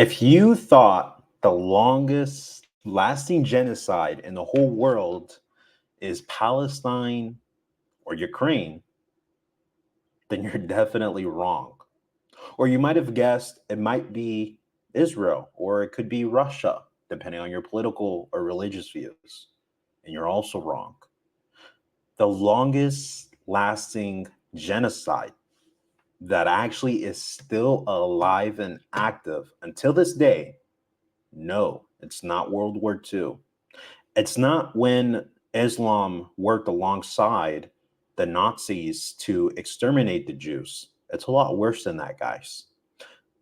If you thought the longest lasting genocide in the whole world is Palestine or Ukraine, then you're definitely wrong. Or you might have guessed it might be Israel or it could be Russia, depending on your political or religious views. And you're also wrong. The longest lasting genocide that actually is still alive and active until this day, no, it's not World War II. It's not when Islam worked alongside the Nazis to exterminate the Jews. It's a lot worse than that, guys.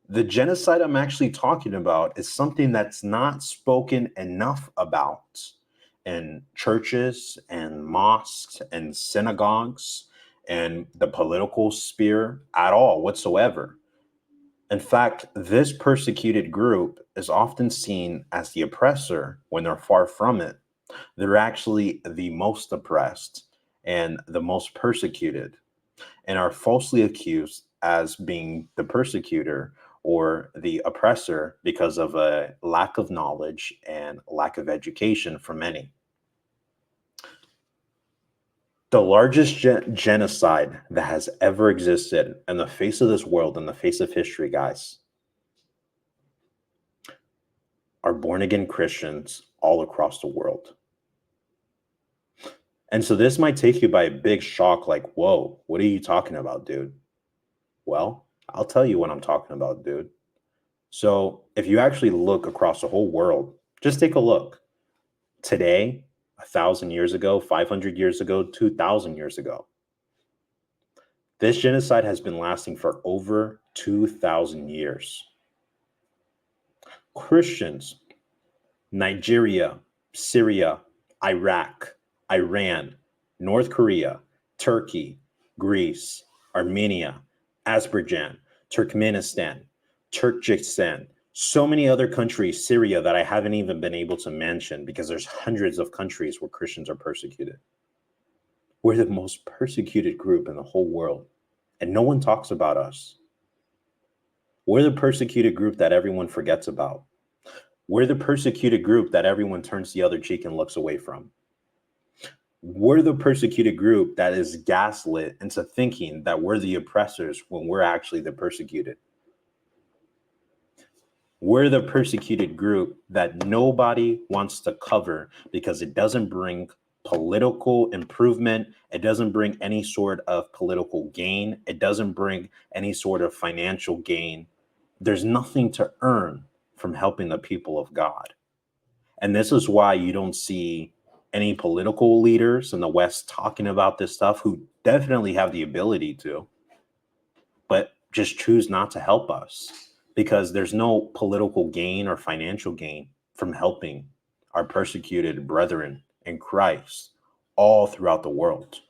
The genocide I'm actually talking about is something that's not spoken enough about in churches and mosques and synagogues and the political sphere at all whatsoever. In fact, this persecuted group is often seen as the oppressor when they're far from it. They're actually the most oppressed and the most persecuted, and are falsely accused as being the persecutor or the oppressor because of a lack of knowledge and lack of education for many. The largest genocide that has ever existed in the face of this world, in the face of history, guys, are born again Christians all across the world. And so this might take you by a big shock, like, whoa, what are you talking about, dude? Well, I'll tell you what I'm talking about, dude. So if you actually look across the whole world, just take a look. Today, 1,000 years ago, 500 years ago, 2,000 years ago, this genocide has been lasting for over 2,000 years. Christians, Nigeria, Syria, Iraq, Iran, North Korea, Turkey, Greece, Armenia, Azerbaijan, Turkmenistan, Turkmenistan, so many other countries, Syria, that I haven't even been able to mention because there's hundreds of countries where Christians are persecuted. We're the most persecuted group in the whole world, and no one talks about us. We're the persecuted group that everyone forgets about. We're the persecuted group that everyone turns the other cheek and looks away from. We're the persecuted group that is gaslit into thinking that we're the oppressors when we're actually the persecuted. We're the persecuted group that nobody wants to cover because it doesn't bring political improvement. It doesn't bring any sort of political gain. It doesn't bring any sort of financial gain. There's nothing to earn from helping the people of God. And this is why you don't see any political leaders in the West talking about this stuff, who definitely have the ability to, but just choose not to help us because there's no political gain or financial gain from helping our persecuted brethren in Christ all throughout the world.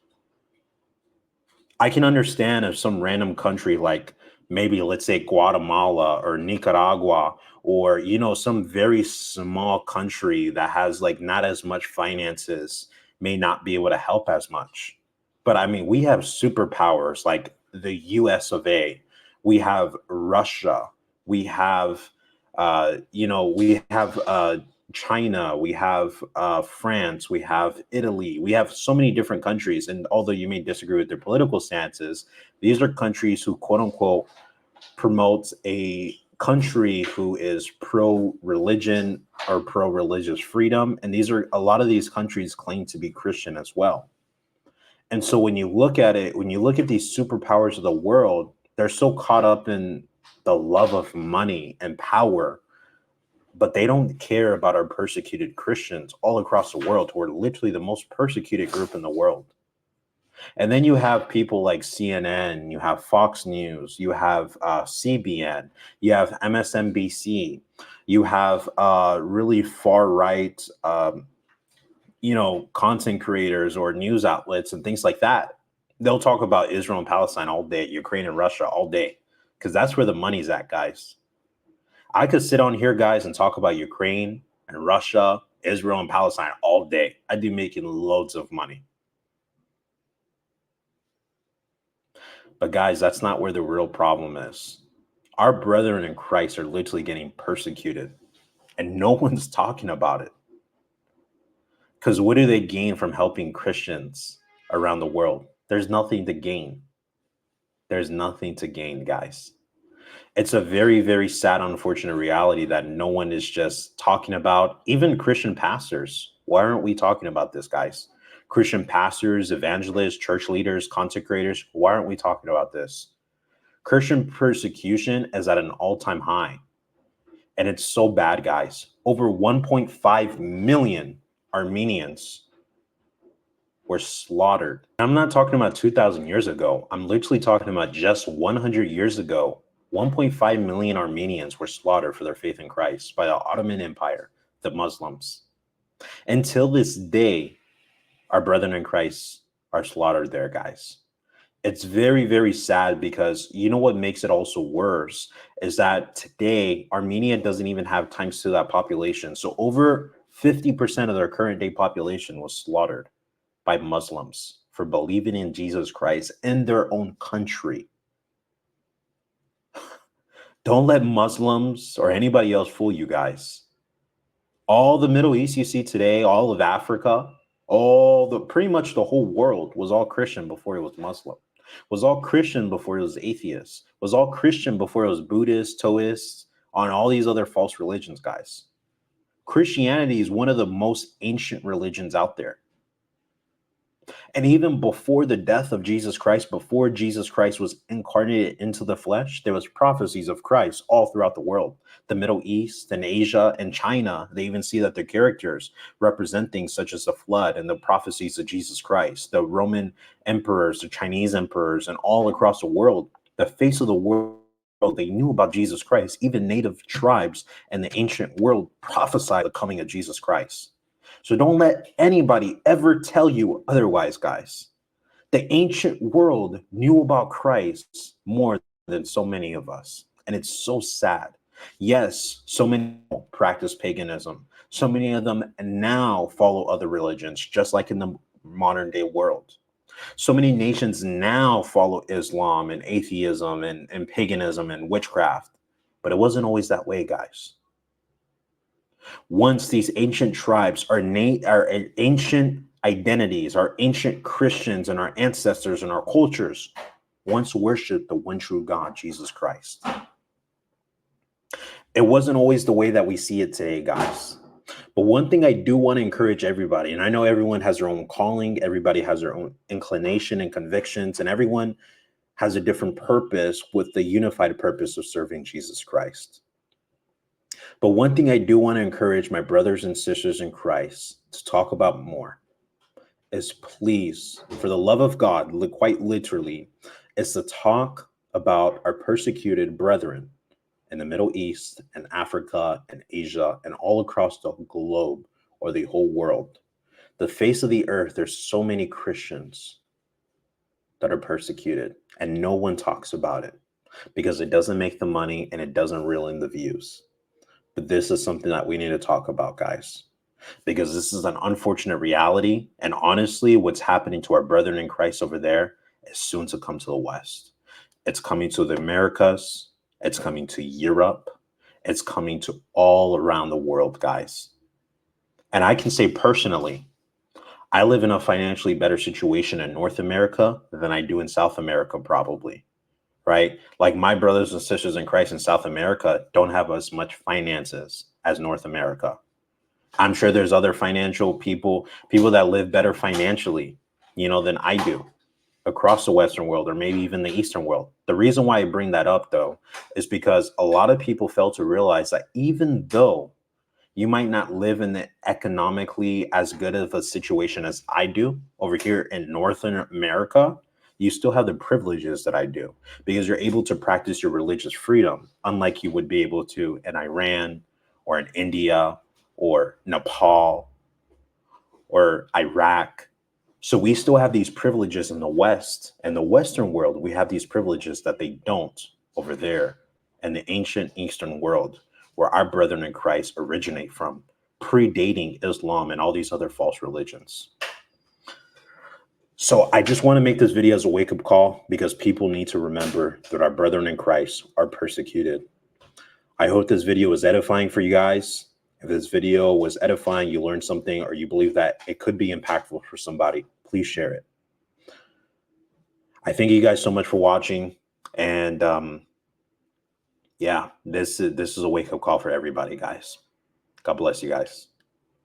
I can understand if some random country, like maybe let's say Guatemala or Nicaragua, or some very small country that has like not as much finances, may not be able to help as much. But I mean, we have superpowers like the US of A, we have Russia, we have we have China, we have France, we have Italy, we have so many different countries. And although you may disagree with their political stances, these are countries who, quote unquote, promotes a country who is pro-religion or pro-religious freedom. And a lot of these countries claim to be Christian as well. And so when you look at it, when you look at these superpowers of the world, they're so caught up in the love of money and power, but they don't care about our persecuted Christians all across the world, who are literally the most persecuted group in the world. And then you have people like CNN, you have Fox News, you have CBN, you have MSNBC, you have really far right, content creators or news outlets and things like that. They'll talk about Israel and Palestine all day, Ukraine and Russia all day, because that's where the money's at, guys. I could sit on here, guys, and talk about Ukraine and Russia, Israel and Palestine all day. I'd be making loads of money. But guys, that's not where the real problem is. Our brethren in Christ are literally getting persecuted, and no one's talking about it. Because what do they gain from helping Christians around the world? There's nothing to gain. There's nothing to gain, guys. It's a very, very sad, unfortunate reality that no one is just talking about. Even Christian pastors. Why aren't we talking about this, guys? Christian pastors, evangelists, church leaders, consecrators. Why aren't we talking about this? Christian persecution is at an all-time high. And it's so bad, guys. Over 1.5 million Armenians were slaughtered. I'm not talking about 2,000 years ago. I'm literally talking about just 100 years ago. 1.5 million Armenians were slaughtered for their faith in Christ by the Ottoman Empire, the Muslims. Until this day, our brethren in Christ are slaughtered there, guys. It's very, very sad because you know what makes it also worse is that today Armenia doesn't even have times to that population. So over 50% of their current day population was slaughtered by Muslims for believing in Jesus Christ in their own country. Don't let Muslims or anybody else fool you guys. All the Middle East you see today, all of Africa, pretty much the whole world was all Christian before it was Muslim. Was all Christian before it was atheist. Was all Christian before it was Buddhist, Taoist, on all these other false religions, guys. Christianity is one of the most ancient religions out there. And even before the death of Jesus Christ, before Jesus Christ was incarnated into the flesh, there was prophecies of Christ all throughout the world. The Middle East and Asia and China, they even see that their characters represent things such as the flood and the prophecies of Jesus Christ. The Roman emperors, the Chinese emperors, and all across the world, the face of the world, they knew about Jesus Christ. Even native tribes in the ancient world prophesied the coming of Jesus Christ. So don't let anybody ever tell you otherwise, guys. The ancient world knew about Christ more than so many of us. And it's so sad. Yes, so many practice paganism. So many of them now follow other religions, just like in the modern day world. So many nations now follow Islam and atheism and paganism and witchcraft. But it wasn't always that way, guys. Once these ancient tribes, our ancient identities, our ancient Christians and our ancestors and our cultures once worshiped the one true God, Jesus Christ. It wasn't always the way that we see it today, guys. But one thing I do want to encourage everybody, and I know everyone has their own calling, everybody has their own inclination and convictions, and everyone has a different purpose with the unified purpose of serving Jesus Christ. But one thing I do want to encourage my brothers and sisters in Christ to talk about more is, please, for the love of God, quite literally, is to talk about our persecuted brethren in the Middle East and Africa and Asia and all across the globe or the whole world. The face of the earth, there's so many Christians that are persecuted and no one talks about it because it doesn't make the money and it doesn't reel in the views. But this is something that we need to talk about, guys, because this is an unfortunate reality. And honestly, what's happening to our brethren in Christ over there is soon to come to the West. It's coming to the Americas. It's coming to Europe. It's coming to all around the world, guys. And I can say personally, I live in a financially better situation in North America than I do in South America, probably. Right? Like my brothers and sisters in Christ in South America don't have as much finances as North America. I'm sure there's other financial people that live better financially, than I do across the Western world or maybe even the Eastern world. The reason why I bring that up, though, is because a lot of people fail to realize that even though you might not live in the economically as good of a situation as I do over here in Northern America, you still have the privileges that I do because you're able to practice your religious freedom, unlike you would be able to in Iran or in India or Nepal or Iraq. So we still have these privileges in the West and the Western world. We have these privileges that they don't over there in the ancient Eastern world, where our brethren in Christ originate from, predating Islam and all these other false religions. So I just want to make this video as a wake-up call because people need to remember that our brethren in Christ are persecuted. I hope this video was edifying for you guys. If this video was edifying, you learned something, or you believe that it could be impactful for somebody, please share it. I thank you guys so much for watching. And yeah, this is a wake-up call for everybody, guys. God bless you guys.